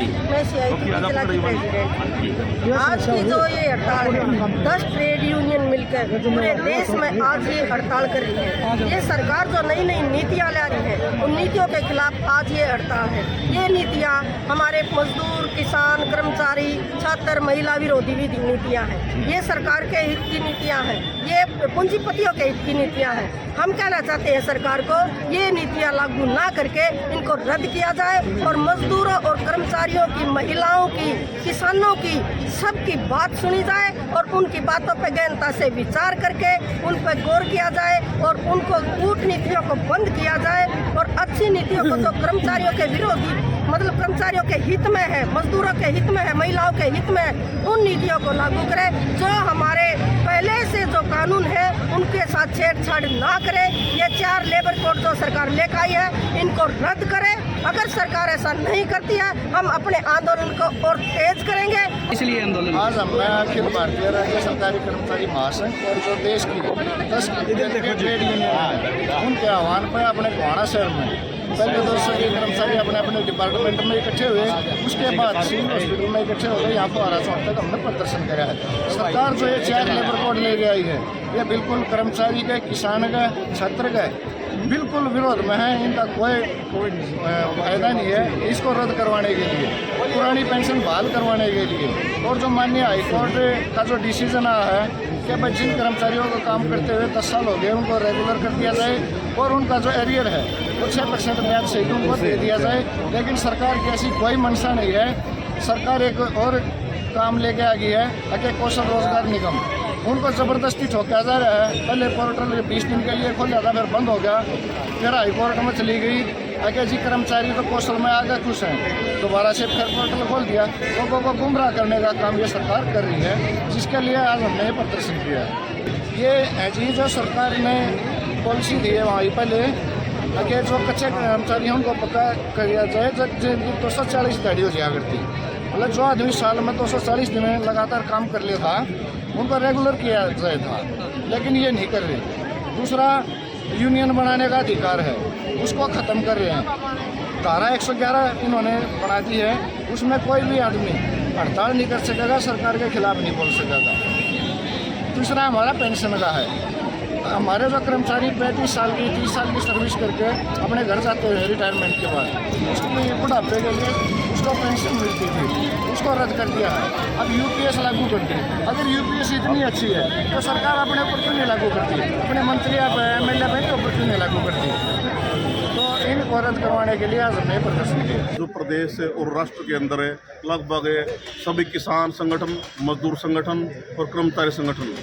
मैं CIT जिला की प्रेसिडेंट। आज की जो ये हड़ताल है, 10 ट्रेड यूनियन मिलकर पूरे देश में आज ये हड़ताल कर रही है। ये सरकार जो नई नई नीतियाँ ला रही है, उन नीतियों के खिलाफ आज ये हड़ताल है। ये नीतियाँ हमारे मजदूर, किसान, कर्मचारी, छात्र, महिला विरोधी भी नीतियाँ हैं। ये सरकार के हित की नीतियाँ हैं, ये पूंजीपतियों के हित की नीतियाँ हैं। हम कहना चाहते हैं सरकार को ये नीतियाँ लागू ना करके इनको रद्द किया जाए और मजदूरों और कर्मचारियों की, महिलाओं की, किसानों की सबकी बात सुनी जाए और उनकी बातों पर गहनता से विचार करके उन पर गौर किया जाए और उनको कूटनीतियों को बंद किया जाए और अच्छी नीतियों को जो कर्मचारियों के विरोधी, मतलब कर्मचारियों के हित में है, मजदूरों के हित में है, महिलाओं के हित में है, उन नीतियों को लागू करें। जो हमारे पहले से जो कानून है उनके साथ छेड़छाड़ ना करे। ये 4 लेबर कोड जो सरकार लेकर आई है इनको रद्द करे। अगर सरकार ऐसा नहीं करती है हम अपने आंदोलन को और तेज करेंगे। इसलिए आंदोलन आज हमने अखिल भारतीय राज्य सरकारी कर्मचारी महासंघ और जो देश की 10 ट्रेड यूनियन उनके आह्वान पर अपने गोहाना शहर में पहले तो सभी कर्मचारी अपने अपने डिपार्टमेंट में इकट्ठे हुए, उसके बाद सिविल हॉस्पिटल में इकट्ठे हो गए। यहाँ पर 12 चौक तक हमने प्रदर्शन करा है। सरकार जो ये 4 लेबर कोड ले आई है ये बिल्कुल कर्मचारी के, किसान का, छात्र का बिल्कुल विरोध में है। इनका कोई फायदा नहीं है। इसको रद्द करवाने के लिए, पुरानी पेंशन बहाल करवाने के लिए और जो माननीय हाईकोर्ट का जो डिसीजन आया है कि भाई जिन कर्मचारियों को काम करते हुए 10 साल हो गए उनको रेगुलर कर दिया जाए और उनका जो एरियर है वो 6% ब्याज सहित उनको दे दिया जाए। लेकिन सरकार की ऐसी कोई मंशा नहीं है। सरकार एक और काम लेके आ गई है कि कौशल रोजगार निगम, उनको ज़बरदस्ती ठोका जा रहा है। पहले पोर्टल 20 दिन के लिए खोला था, फिर बंद हो गया, फिर हाईकोर्ट में चली गई कि जी कर्मचारी तो कौशल में आगे खुश हैं, दोबारा से फिर पोर्टल खोल दिया। लोगों को गुमराह करने का काम ये सरकार कर रही है, जिसके लिए आज हमने प्रदर्शन किया है। ये जी जो सरकार ने पॉलिसी दी है वहाँ पहले कि जो कच्चे कर्मचारी हैं उनको पक्का किया जाए, जिनकी 240 दिहाड़ी हो जाया करती, मतलब जो आदमी साल में 240 दिन लगातार काम कर लिया था उनको रेगुलर किया जाए था, लेकिन ये नहीं कर रहे। दूसरा, यूनियन बनाने का अधिकार है उसको ख़त्म कर रहे हैं। धारा 111 इन्होंने बना दी है, उसमें कोई भी आदमी हड़ताल नहीं कर सकेगा, सरकार के खिलाफ नहीं बोल सकेगा। तीसरा हमारा पेंशन का है। हमारे जो कर्मचारी 35 साल की, 30 साल की सर्विस करके अपने घर जाते हैं रिटायरमेंट के बाद, उसकी बुढ़ापे के लिए उसको पेंशन मिलती थी, उसको रद्द कर दिया है। अब यूपीएस लागू कर दी। अगर यूपीएस इतनी अच्छी है तो सरकार अपने ऊपर क्यों नहीं लागू करती, अपने मंत्री MLA के ऊपर क्यों नहीं लागू करती। तो इनको रद्द करवाने के लिए आज हमने प्रदर्शन किया। जो प्रदेश और राष्ट्र के अंदर है लगभग सभी किसान संगठन, मजदूर संगठन और कर्मचारी संगठन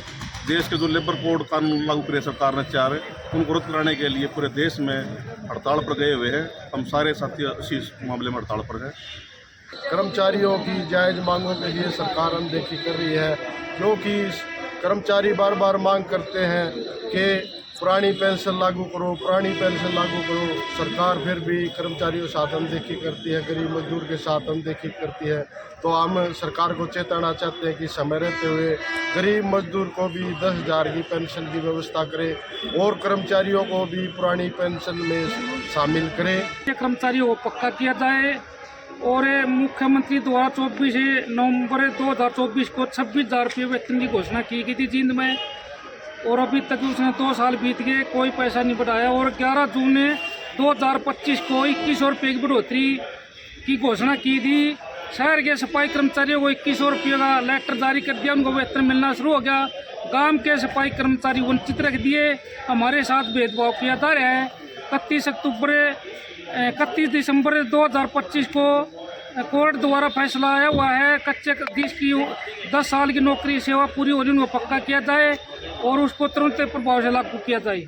देश के जो लेबर कोड कानून लागू करे सरकार ने 4 उनको रद्द कराने के लिए पूरे देश में हड़ताल पर गए हुए हैं। हम सारे साथी इसी मामले में हड़ताल पर हैं। कर्मचारियों की जायज़ मांगों के लिए सरकार अनदेखी कर रही है, क्योंकि कर्मचारी बार बार मांग करते हैं कि पुरानी पेंशन लागू करो, पुरानी पेंशन लागू करो। सरकार फिर भी कर्मचारियों के साथ अनदेखी करती है, गरीब मजदूर के साथ अनदेखी करती है। तो हम सरकार को चेताना चाहते हैं कि समय रहते हुए गरीब मजदूर को भी 10,000 की पेंशन की व्यवस्था करें और कर्मचारियों को भी पुरानी पेंशन में शामिल करें। कर्मचारियों को पक्का किया जाए और मुख्यमंत्री द्वारा 24 नवंबर 2024 को 26,000 रुपये वेतन की घोषणा की गई थी जींद में, और अभी तक उसने 2 साल बीत गए, कोई पैसा नहीं बढ़ाया। और 11 जून 2025 को 2100 रुपये की बढ़ोतरी की घोषणा की थी। शहर के सफाई कर्मचारियों को 2100 रुपये का लेटर जारी कर दिया, उनको वेतन मिलना शुरू हो गया। गांव के सफाई कर्मचारी वंचित रख दिए। हमारे साथ भेदभाव किया जा रहा है। 31 दिसंबर 2025 को कोर्ट द्वारा फैसला आया हुआ है, कच्चे जिसकी 10 साल की नौकरी सेवा पूरी होने उनको पक्का किया जाए और उसको तुरंत प्रभाव से लागू किया जाए।